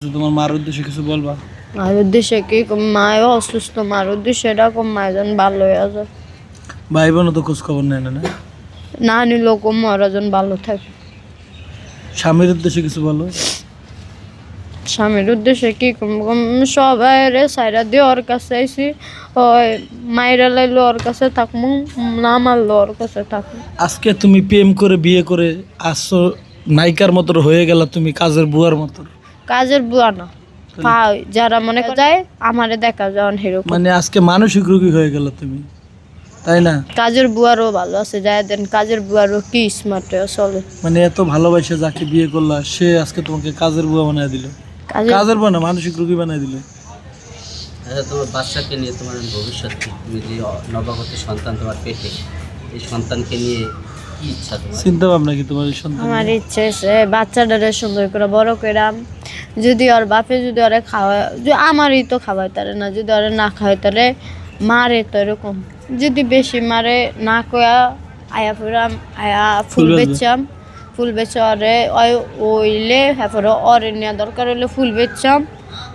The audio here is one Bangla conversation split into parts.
তোমার মার উদ্দেশ্যে কিছু বলবা? মায়ের উদ্দেশ্যে কি মায় অসুস্থ, মায়ের উদ্দেশ্যে এরকম মায়ের ভালো হয়ে আছে। ভাই বোনও তো খোঁজ খবর নেয় না, না? না নিলেও কম মহারাজন ভালো থাকে। স্বামীর উদ্দেশ্যে কিছু বলো। স্বামীর উদ্দেশ্যে কি সবাই রে সাইরা দিয়ে ওর কাছে আইসি, ওই মায়েরা লাইলো ওর কাছে থাকবো, না মারলো ওর কাছে থাকবো। আজকে তুমি প্রেম করে বিয়ে করে আসছো, নায়িকার মতো হয়ে গেল, তুমি কাজের বুয়ার মতো। কাজের বুয়া না, যারা মনে যায় আমারে দেখা যাওয়ান হিরো, মানে আজকে মানসিক রোগী হয়ে গেল তুমি, তাই না? কাজের বুয়ারও ভালো আছে, যায় দেন কাজের বুয়ারও কি স্মার্ট চলে। মানে এত ভালোবাসে যাকে বিয়ে করলা, সে আজকে তোমাকে কাজের বুয়া বানায় দিল। কাজের বুয়া না, মানসিক রোগী বানায় দিল। আচ্ছা, তোমার বাচ্চাকে নিয়ে তোমার ভবিষ্যৎ কি? তুমি যে নবাগত সন্তান তোমার পেটে, এই সন্তানকে নিয়ে কি ইচ্ছা তোমার? চিন্তা ভাবনা কি তোমার এই সন্তান? আমার ইচ্ছে আছে বাচ্চাটারে সুন্দর করে বড় করাম। যদি ওর বাপে যদি ওরে খাওয়ায়, আমারই তো খাওয়াই তারে না, যদি ওরে না খাওয়াই তারে মারে তো এরকম। যদি বেশি মারে না কয়া আয়া ফুরাম, আয়া ফুল বেচাম, ফুল বেচা ওরে ওইলে হ্যাঁ ওরে নেওয়া দরকার হইলে ফুল বেচাম।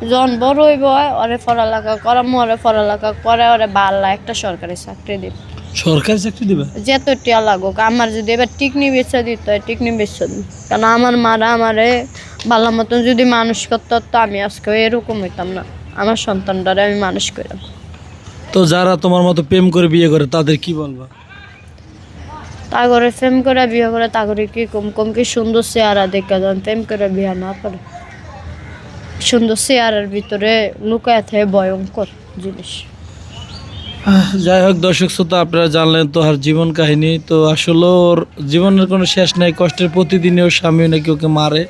যখন বড় হইব ওরে পড়ালেখা করাম, ওরে পড়ালেখা করে ওরে বাল্লা একটা সরকারি চাকরি দিব। সরকারি চাকরি দিবা? যত টিয়া লাগুক, আমার যদি এবার টিকনি বেচা দিত হয় টিকনি বেচা দিন, কারণ আমার মারা আমারে ভালো মতন যদি মানুষ করতো তো আমি আজকে এরকম হইতাম না। আমার সন্তানটারে আমি মানুষ করলাম। তো যারা তোমার মতো প্রেম করে বিয়ে করে তাদের কি বলবা? তা করে প্রেম করে বিয়ে করে তা করে কি কম কি সুন্দর চেহারা দেখা যান, প্রেম করে বিয়ে না করে। সুন্দর চেহারার ভিতরে লুকায় থাকে ভয়ঙ্কর জিনিস। যাই হোক দর্শক শ্রোতা, আপনারা জানলেন তো আর জীবন কাহিনী। তো আসলে ওর জীবনের কোনো শেষ নাই, কষ্টের প্রতিদিনে ওর স্বামী নাকি ওকে মারে।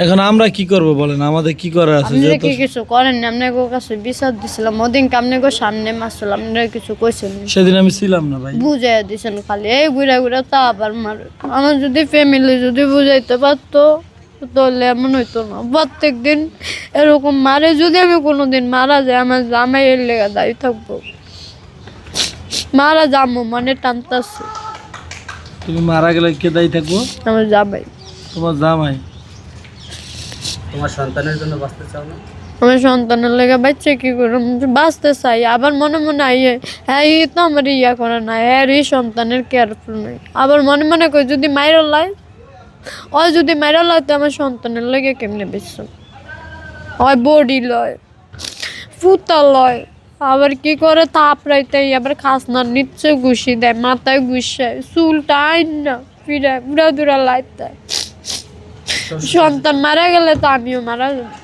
এখন আমরা কি করব বলেন, আমাদের কি করার আছে? আপনি কি কিছু করেন না? আপনার কাছে বিচার দিছিলাম ওদিন, আপনি সামনে মাসল, আপনারা কিছু কইছেন? সেদিন আমি ছিলাম না ভাই। বুঝাই দিছেন খালি এই ঘুরে ঘুরে তা আবার মারে। আমার যদি ফ্যামিলি যদি বুঝাইতে পারতো তাহলে এমন হইতো না। প্রত্যেক দিন এরকম মারে, যদি আমি কোনোদিন মারা যাই আমার জামাই এর লেগে দায়ী থাকবো। মারা যাবো মানে টানতাছে। তুমি মারা গেলে কে দায়ী থাকবো? আমার জামাই। তোমার জামাই? তোমার সন্তানের জন্য বাঁচতে চাও না? আমার সন্তানের লেগে বাচ্চা কি করে বাঁচতে চাই, আবার মনে মনে হ্যাঁ ই তো আমার ইয়া করে না, হ্যাঁ এই সন্তানের কেয়ারফুল নাই। আবার মনে মনে করি যদি মাইরা লাই, ওই যদি মাইরা লাই তো আমার সন্তানের লেগে কেমনে বেচছো, ওই বডি লয় ফুতা লয়, আবার কি করে থাপড়াইতে আবার খাসনার নিচ্ছে ঘুষি দেয়, মাথায় ঘুষায়, চুলটা আইন না ফিরে উড়া দুরা লাইতে। সন্তান মারা গেলে তো আমিও মারা যাবো।